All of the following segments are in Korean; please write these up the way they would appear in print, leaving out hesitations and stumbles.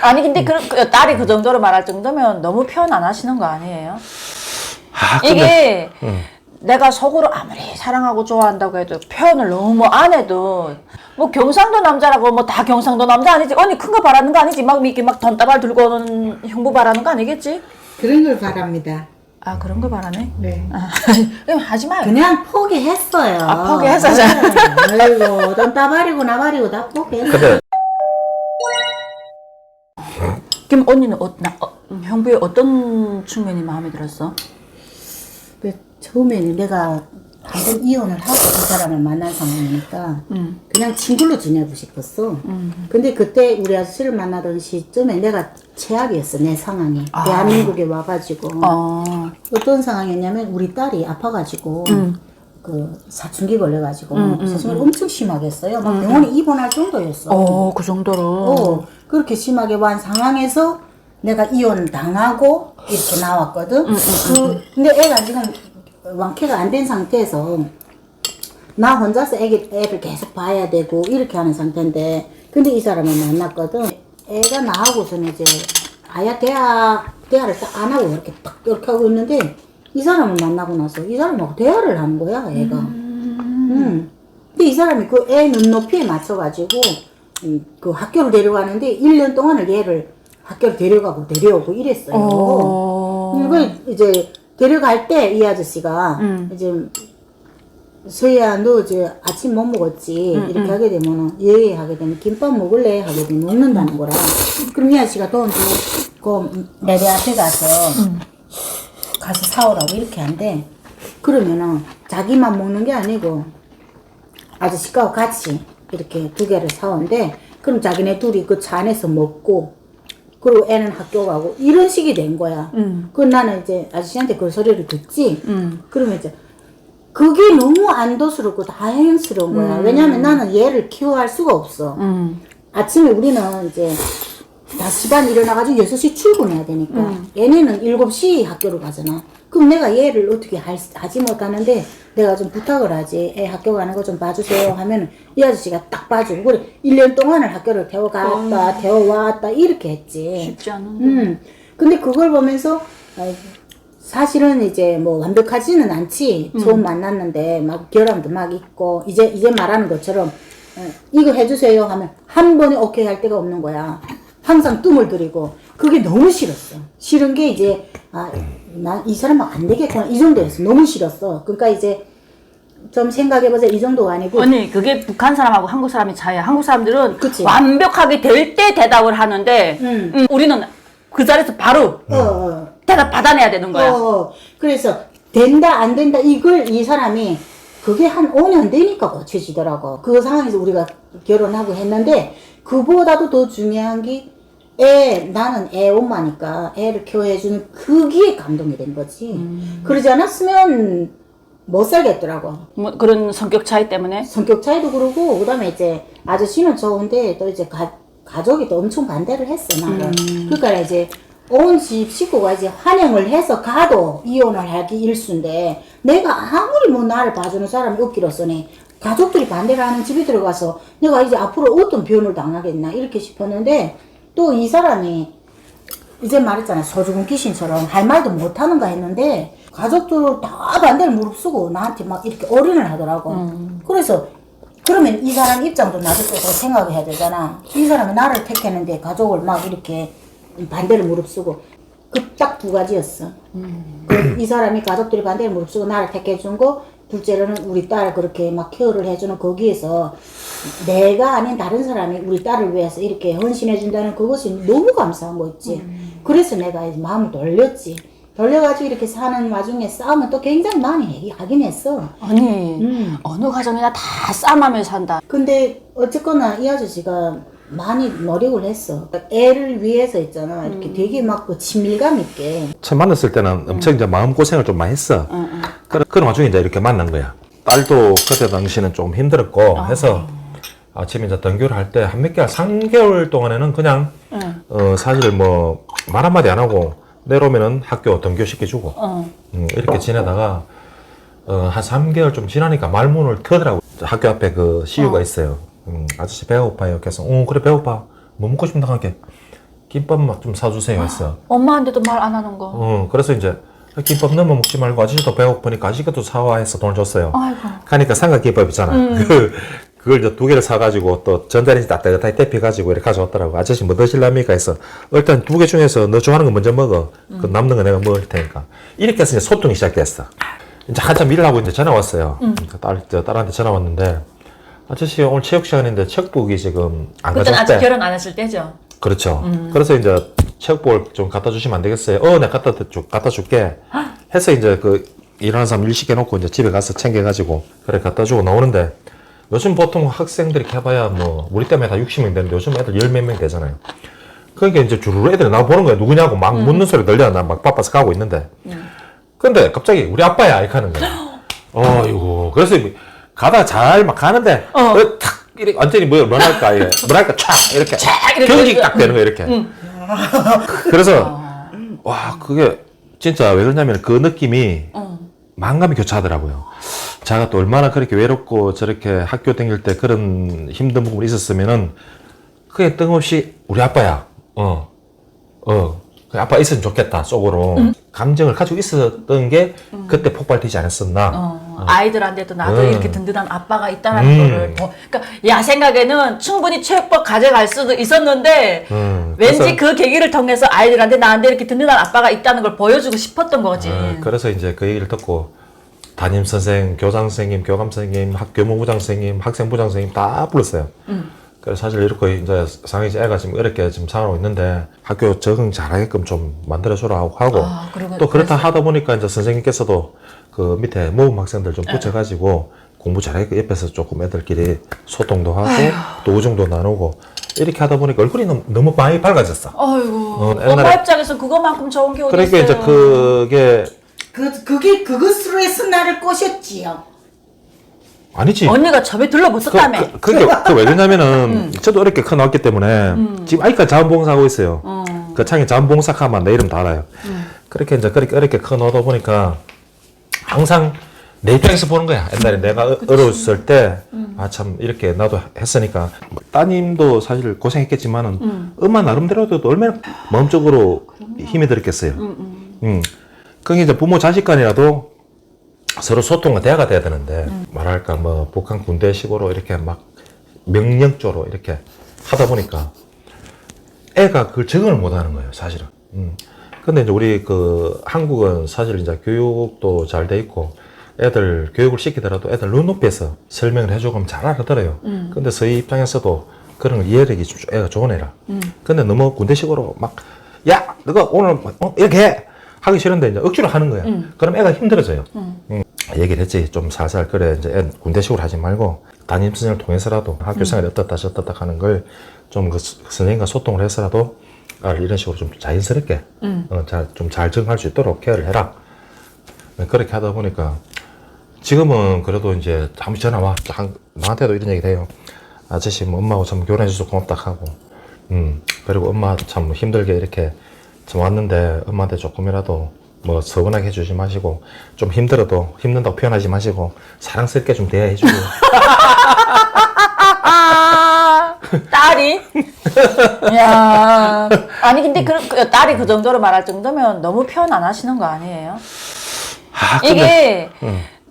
아니 근데 딸이 그 정도로 말할 정도면 너무 표현 안 하시는 거 아니에요? 이게 내가 속으로 아무리 사랑하고 좋아한다고 해도 표현을 너무 안 해도 뭐 경상도 남자라고 뭐 다 경상도 남자 아니지? 언니 큰 거 바라는 거 아니지? 막 이렇게 막 돈다발 들고 오는 형부 바라는 거 아니겠지? 그런 걸 바랍니다. 아 그런 거 바라네? 네. 아, 하지 마요. 그냥 포기했어요. 아 포기해서 아이고, 넌 따발이고 나발이고 다 포기했어. 근데 그럼 언니는 형부의 어떤 측면이 마음에 들었어? 처음에는 내가 한번 이혼을 하고 이 사람을 만난 상황이니까 그냥 친구로 지내고 싶었어. 근데 그때 우리 아저씨를 만나던 시점에 내가 최악이었어, 내 상황이. 대한민국에 와가지고 어떤 상황이었냐면 우리 딸이 아파가지고 그 사춘기 걸려가지고 사춘기를 엄청 심하게 했어요. 막 병원에 입원할 정도였어. 그 정도로. 그렇게 심하게 완 상황에서 내가 이혼 당하고 이렇게 나왔거든. 근데 애가 지금 완쾌가 안 된 상태에서 나 혼자서 애를 계속 봐야 되고 이렇게 하는 상태인데, 근데 이 사람을 만났거든. 애가 나하고서는 이제 아야 대화를 딱 안 하고 이렇게 하고 있는데, 이 사람을 만나고 나서 이 사람하고 대화를 하는 거야, 애가. 근데 이 사람이 그 애 눈높이에 맞춰가지고 그 학교를 데려가는데 1년 동안을 얘를 학교를 데려가고 데려오고 이랬어요. 그리고 이제 데려갈 때 이 아저씨가 이제 서희야 너 이제 아침 못 먹었지 이렇게 하게 되면은 예 하게 되면 김밥 먹을래 하게 되면 먹는다는 거라. 그럼 이 아저씨가 돈 주고 내배 앞에 가서 사오라고 이렇게 한대. 그러면은 자기만 먹는 게 아니고 아저씨가 같이 이렇게 2개를 사온대. 그럼 자기네 둘이 그 차 안에서 먹고, 그리고 애는 학교 가고 이런 식이 된 거야. 그 나는 이제 아저씨한테 그 소리를 듣지. 그러면 이제 그게 너무 안도스럽고 다행스러운 거야. 왜냐하면 나는 얘를 키워할 수가 없어. 아침에 우리는 이제 5시반 일어나가지고 6시 출근해야 되니까 얘네는 7시 학교를 가잖아. 그럼 내가 얘를 어떻게 하지 못하는데 내가 좀 부탁을 하지. 애 학교 가는 거 좀 봐주세요 하면 이 아저씨가 딱 봐주고, 그래 1년 동안을 학교를 태워갔다 태워왔다 이렇게 했지. 쉽지 않은데. 근데 그걸 보면서 사실은 이제 뭐 완벽하지는 않지. 처음 만났는데 막 결함도 막 있고 이제 말하는 것처럼 이거 해주세요 하면 한 번에 오케이 할 데가 없는 거야. 항상 뜸을 들이고 그게 너무 싫었어. 싫은 게 이제 난 이 사람은 안 되겠구나 이 정도였어. 너무 싫었어. 그러니까 이제 좀 생각해보자. 이 정도가 아니고. 언니 그게 북한 사람하고 한국 사람이 차이야. 한국 사람들은 그치. 완벽하게 될 때 대답을 하는데 우리는 그 자리에서 바로 대답 받아내야 되는 거야. 그래서 된다 안 된다 이걸 이 사람이 그게 한 5년 되니까 고쳐지더라고. 그 상황에서 우리가 결혼하고 했는데, 그보다도 더 중요한 게 나는 애 엄마니까 애를 케어해주는 그게 감동이 된 거지. 그러지 않았으면 못 살겠더라고. 뭐 그런 성격 차이 때문에? 성격 차이도 그러고, 그 다음에 이제 아저씨는 좋은데 또 이제 가족이 또 엄청 반대를 했어, 나를. 그러니까 이제 온 집 식구가 이제 환영을 해서 가도 이혼을 하기 일쑤인데, 내가 아무리 뭐 나를 봐주는 사람이 없기로서니 가족들이 반대를 하는 집에 들어가서 내가 이제 앞으로 어떤 변을 당하겠나 이렇게 싶었는데, 또 이 사람이 이제 말했잖아, 소주군 귀신처럼 할 말도 못하는가 했는데 가족들 다 반대를 무릅쓰고 나한테 막 이렇게 올인을 하더라고. 그래서 그러면 이 사람 입장도 나도 또 생각을 해야 되잖아. 이 사람이 나를 택했는데 가족을 막 이렇게 반대를 무릅쓰고. 그 딱 2가지였어. 이 사람이 가족들이 반대를 무릅쓰고 나를 택해준 거, 둘째로는 우리 딸을 그렇게 막 케어를 해주는 거기에서 내가 아닌 다른 사람이 우리 딸을 위해서 이렇게 헌신해준다는 그것이 너무 감사한 거 있지. 그래서 내가 이제 마음을 돌렸지. 돌려가지고 이렇게 사는 와중에 싸움은 또 굉장히 많이 하긴 했어. 아니 어느 가정이나 다 싸움하며 산다. 근데 어쨌거나 이 아저씨가 많이 노력을 했어. 애를 위해서 있잖아. 이렇게 되게 막 그 친밀감 있게. 처음 만났을 때는 엄청 이제 마음고생을 좀 많이 했어. 그런 와중에 이제 이렇게 만난 거야. 딸도 그때 당시는 좀 힘들었고 해서 아침에 이제 등교를 할 때 한 몇 개월, 3개월 동안에는 그냥 사실 뭐 말 한마디 안 하고 내려오면은 학교 등교시켜주고 이렇게 지내다가 한 3개월 좀 지나니까 말문을 트더라고. 학교 앞에 그 CU가 있어요. 아저씨 배고파요. 그래서 그래 배고파. 뭐 먹고 싶다 하게 김밥만 좀 사주세요 했어. 엄마한테도 말 안 하는 거. 그래서 이제 김밥 너무 먹지 말고 아저씨도 배고프니까 아저씨가 사와 해서 돈을 줬어요. 아이고. 가니까 삼각김밥 있잖아. 그걸 이제 2개를 사가지고 또 전자레인지 따뜻하게 데펴가지고 이렇게 가져왔더라고. 아저씨 뭐 드실랍니까 해서 일단 2개 중에서 너 좋아하는 거 먼저 먹어. 그 남는 거 내가 먹을 테니까. 이렇게 해서 이제 소통이 시작됐어. 이제 한참 일을 하고 이제 전화 왔어요. 딸한테 전화 왔는데 아저씨 오늘 체육 시간인데 책북이 지금 안 그때는 가져왔대. 아직 결혼 안 했을 때죠. 그렇죠. 그래서 이제 체육복을 좀 갖다 주시면 안 되겠어요? 내가 갖다 줄게. 해서 이제 그 일하는 사람 일 시켜놓고 이제 집에 가서 챙겨가지고 그래 갖다 주고 나오는데 요즘 보통 학생들이 해봐야 뭐 우리 때문에 다 60명 되는데 요즘 애들 10몇 명 되잖아요. 그러니까 이제 주르르 애들이 나 보는 거야. 누구냐고 막 묻는 소리 들려. 나 막 바빠서 가고 있는데. 근데 갑자기 우리 아빠야 이렇게 하는 거야. 어이구. 그래서 가다가 잘 막 가는데 탁 이렇게 완전히 뭐랄까 이게 뭐랄까 촥 이렇게 경직이 딱 되는 거야 이렇게. 그래서 와 그게 진짜 왜 그러냐면 그 느낌이 만감이 교차하더라고요. 자가 또 얼마나 그렇게 외롭고 저렇게 학교 다닐 때 그런 힘든 부분이 있었으면은 그게 뜬금없이 우리 아빠야. 그 아빠 있으면 좋겠다 속으로 감정을 가지고 있었던 게 그때 폭발되지 않았었나. 아이들한테도 나도 이렇게 든든한 아빠가 있다는 거를 그러니까 야 생각에는 충분히 체육복 가져갈 수도 있었는데 왠지 그 계기를 통해서 아이들한테 나한테 이렇게 든든한 아빠가 있다는 걸 보여주고 싶었던 거지. 그래서 이제 그 얘기를 듣고 담임 선생, 교장 선생님, 교감 선생님, 교무부장 선생님, 학생부장 선생님 다 불렀어요. 그래서 사실 이렇게 이제 상희 애가 지금 이렇게 지금 살아오고 있는데 학교 적응 잘하게끔 좀 만들어주라 하고 또 그렇다 하다 보니까 이제 선생님께서도 그 밑에 모범 학생들 좀 붙여가지고 공부 잘하게 옆에서 조금 애들끼리 소통도 하고 또 우정도 나누고 이렇게 하다 보니까 얼굴이 너무 많이 밝아졌어. 아이고. 엄마 입장에서 그거만큼 좋은 게 어디 그러니까 있어요. 이제 그게 그게 그것으로 해서 나를 꼬셨지요. 아니지. 언니가 접에 들러붙었다며. 그게 왜 그러냐면은 저도 어렵게 커나왔기 때문에 지금 아이까지 자원봉사하고 있어요. 그 창에 자원봉사하면 내 이름 다 알아요. 그렇게 이제 그렇게 어렵게 커나오다 보니까 항상 내 입장에서 보는 거야. 옛날에 내가 어려웠을 때 아 참 이렇게 나도 했으니까 따님도 사실 고생했겠지만은 엄마 나름대로도 얼마나 마음적으로 힘이 들었겠어요. 그게 이제 부모 자식 간이라도 서로 소통과 대화가 돼야 되는데 말할까 뭐 북한 군대식으로 이렇게 막 명령조로 이렇게 하다 보니까 애가 그걸 적응을 못 하는 거예요, 사실은. 근데 이제 우리 그 한국은 사실 이제 교육도 잘 돼 있고 애들 교육을 시키더라도 애들 눈높이에서 설명을 해주고 하면 잘 알아들어요. 근데 저희 입장에서도 그런 걸 이해력이 좀 애가 좋은 애라. 근데 너무 군대식으로 막 야, 너가 오늘 이렇게 해! 하기 싫은데 이제 억지로 하는 거야. 그럼 애가 힘들어져요. 얘기를 했지. 좀 살살 그래. 이제 애 군대식으로 하지 말고 담임 선생님을 통해서라도 학교 생활이 어떻다 저떻다 하는 걸 좀 그 선생님과 소통을 해서라도 이런 식으로 좀 자연스럽게 좀 잘 적응할 수 있도록 케어를 해라. 그렇게 하다 보니까 지금은 그래도 이제 한 번 전화 와. 나한테도 이런 얘기를 해요. 아저씨 뭐 엄마하고 참 결혼해줘서 고맙다 하고 그리고 엄마 참 힘들게 이렇게 좀 왔는데 엄마한테 조금이라도 뭐 서운하게 해주지 마시고 좀 힘들어도 힘든다고 표현하지 마시고 사랑스럽게 좀 대해주고 딸이? 야 아니 근데 딸이 그 정도로 말할 정도면 너무 표현 안 하시는 거 아니에요? 이게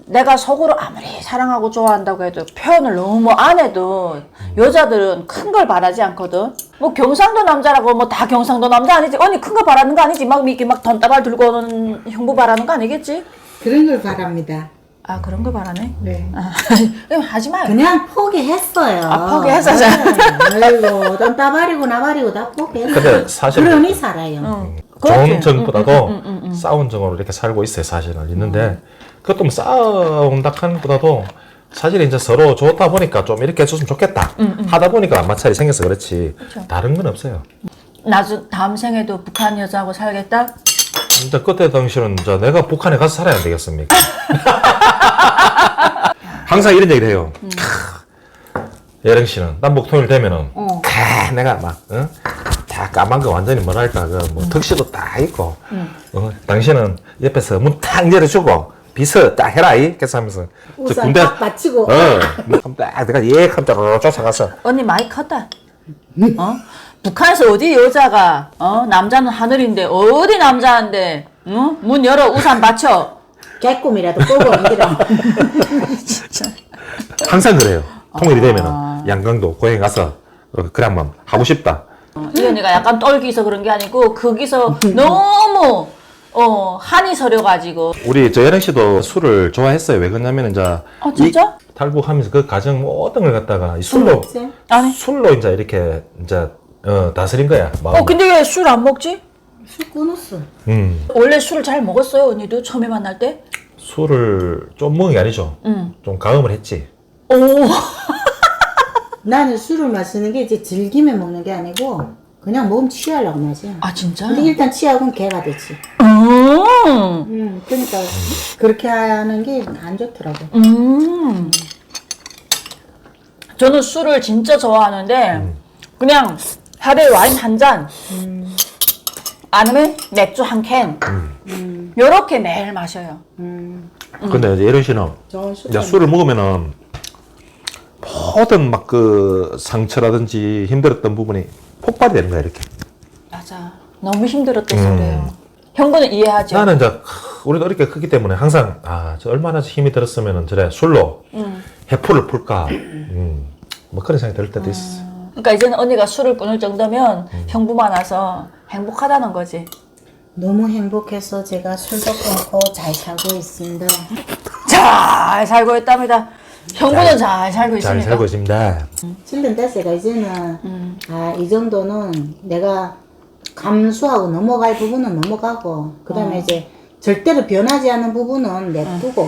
내가 속으로 아무리 사랑하고 좋아한다고 해도 표현을 너무 안 해도 여자들은 큰 걸 바라지 않거든. 뭐 경상도 남자라고 뭐 다 경상도 남자 아니지. 언니 큰 거 바라는 거 아니지. 막 이렇게 막 돈다발 들고 오는 형부 바라는 거 아니겠지? 그런 걸 바랍니다. 아 그런 거 바라네? 네. 그럼 하지 마요. 그냥 포기했어요. 포기했어요. 아이고, 돈 따발이고 나발이고 다 포기했어요. 근데 사실 그러니 살아요. 좋은 정보다도 싸운 정으로 이렇게 살고 있어요. 사실은 있는데 그것도 뭐 싸운다 하는 것보다도 사실 이제 서로 좋다 보니까 좀 이렇게 해줬으면 좋겠다 하다 보니까 마찰이 생겨서 그렇지 다른 건 없어요. 다음 생에도 북한 여자하고 살겠다? 근데 그때 당시는 이제 내가 북한에 가서 살아야 안 되겠습니까? 항상 이런 얘기를 해요. 예령 씨는 남북 통일되면은 내가 막 다 까만 거 완전히 뭐랄까 뭐 턱시도 딱 입고 당신은 옆에서 문 탁 열어주고 비서 딱 해라 그래서 하면서 우산 군대 딱 받치고 딱 내가 예 하면 쫓아가서 언니 많이 컸다. 북한에서 어디 여자가 남자는 하늘인데 어디 남자인데 문 열어 우산 받쳐. 개꿈이라도 꼬고 옮기라. 항상 그래요. 통일이 되면은 양강도 고향 가서 그래 한번 하고 싶다. 이 언니가 약간 떨기서 그런 게 아니고 거기서 너무 한이 서려가지고. 우리 저 예령 씨도 술을 좋아했어요. 왜 그러냐면 이제 진짜? 이 탈북하면서 그 가정 모든 걸 갖다가 이 술로 아니. 술로 이제 이렇게 이제 다스린 거야. 마음을. 근데 왜 술 안 먹지? 술 끊었어. 원래 술을 잘 먹었어요, 언니도 처음에 만날 때? 술을 좀 먹은 게 아니죠. 좀 가음을 했지. 오. 나는 술을 마시는 게 이제 즐기며 먹는 게 아니고 그냥 몸 취하려고 마셔. 아 진짜? 근데 일단 취하고는 개가 되지. 그러니까 그렇게 하는 게 안 좋더라고. 저는 술을 진짜 좋아하는데 그냥 하루에 와인 한 잔, 아니면 맥주 한 캔, 요렇게 매일 마셔요. 근데 이제 예령 씨는 좋은 술. 이제 술을 먹으면은 모든 막 그 상처라든지 힘들었던 부분이 폭발이 되는 거야 이렇게. 맞아. 너무 힘들었대서 그래요. 형부는 이해하죠? 나는 이제 우리도 어렵게 크기 때문에 항상 저 얼마나 힘이 들었으면은 저래 술로 해포를 풀까. 뭐 그런 생각이 들 때도 있어. 그러니까 이제는 언니가 술을 끊을 정도면 형부 많아서 행복하다는 거지. 너무 행복해서 제가 술도 끊고 잘 살고 있습니다. 잘 살고 있답니다. 형부는 잘 살고 잘 있습니다. 살고 있습니다. 7년 됐으니까 이제는 이 정도는 내가 감수하고 넘어갈 부분은 넘어가고 그 다음에 이제 절대로 변하지 않는 부분은 냅두고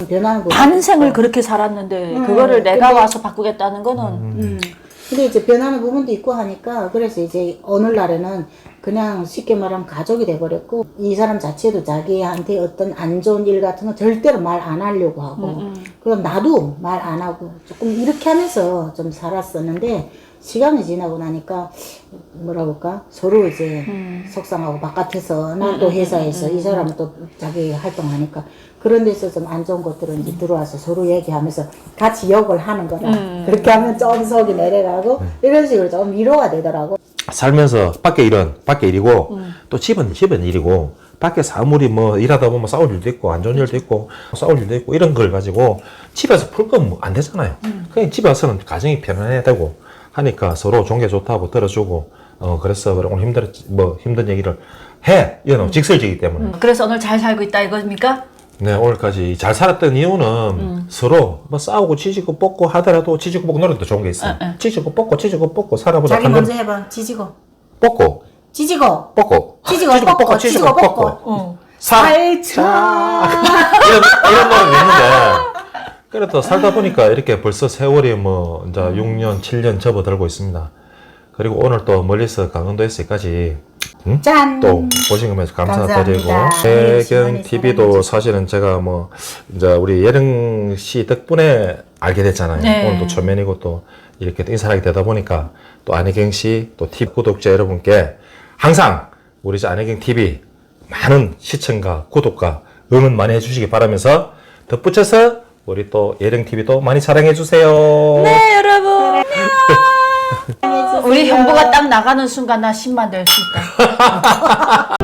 변하는 부분 반생을 그렇게 살았는데 그거를 내가 와서 바꾸겠다는 거는 근데 이제 변하는 부분도 있고 하니까 그래서 이제 오늘날에는 그냥 쉽게 말하면 가족이 돼버렸고 이 사람 자체도 자기한테 어떤 안 좋은 일 같은 거 절대로 말 안 하려고 하고 그럼 나도 말 안 하고 조금 이렇게 하면서 좀 살았었는데 시간이 지나고 나니까 뭐라 볼까 서로 이제 속상하고 바깥에서 난 또 회사에서 이 사람은 또 자기 활동하니까 그런 데서 좀 안 좋은 것들은 이제 들어와서 서로 얘기하면서 같이 욕을 하는 거라 그렇게 하면 좀 속이 내려가고 이런 식으로 좀 위로가 되더라고. 살면서 밖에 일이고 또 집은 일이고 밖에서 아무리 뭐 일하다 보면 싸울 일도 있고 안 좋은 일도 있고 싸울 일도 있고 이런 걸 가지고 집에서 풀 건 뭐 안 되잖아요. 그냥 집에 와서는 가정이 편안해야 되고 하니까 서로 좋은 게 좋다고 들어주고 그래서 오늘 힘든 얘기를 해. 이건 직설적이기 때문에. 그래서 오늘 잘 살고 있다 이겁니까? 네, 오늘까지 잘 살았던 이유는 서로 뭐 싸우고 치지고 뽑고 하더라도 치지고 뽑고 노래도 좋은 게 있어요. 치지고 뽑고 살아보자. 자기 먼저 해봐. 지지고 뽑고 찌지고 뽑고 찌지고 뽑고 찌지고 뽑고 살차 이런 노래가 있는데 그래도 살다 보니까 이렇게 벌써 세월이 뭐 이제 6년 7년 접어들고 있습니다. 그리고 오늘 또 멀리서 강원도에서 여기까지 짠! 또 보신 거면서 감사드리고 감사합니다. 예경 TV도 사실은 제가 뭐 이제 우리 예령 씨 덕분에 알게 됐잖아요. 네. 오늘 또 초면이고 또 이렇게 또 인사하게 되다 보니까 또 안혜경 씨 또 TV 구독자 여러분께 항상 우리 안혜경 TV 많은 시청과 구독과 응원 많이 해주시기 바라면서 덧붙여서 우리 또 예령 TV도 많이 사랑해 주세요. 네 여러분 우리 형부가 딱 나가는 순간 나 10만 될 수 있다.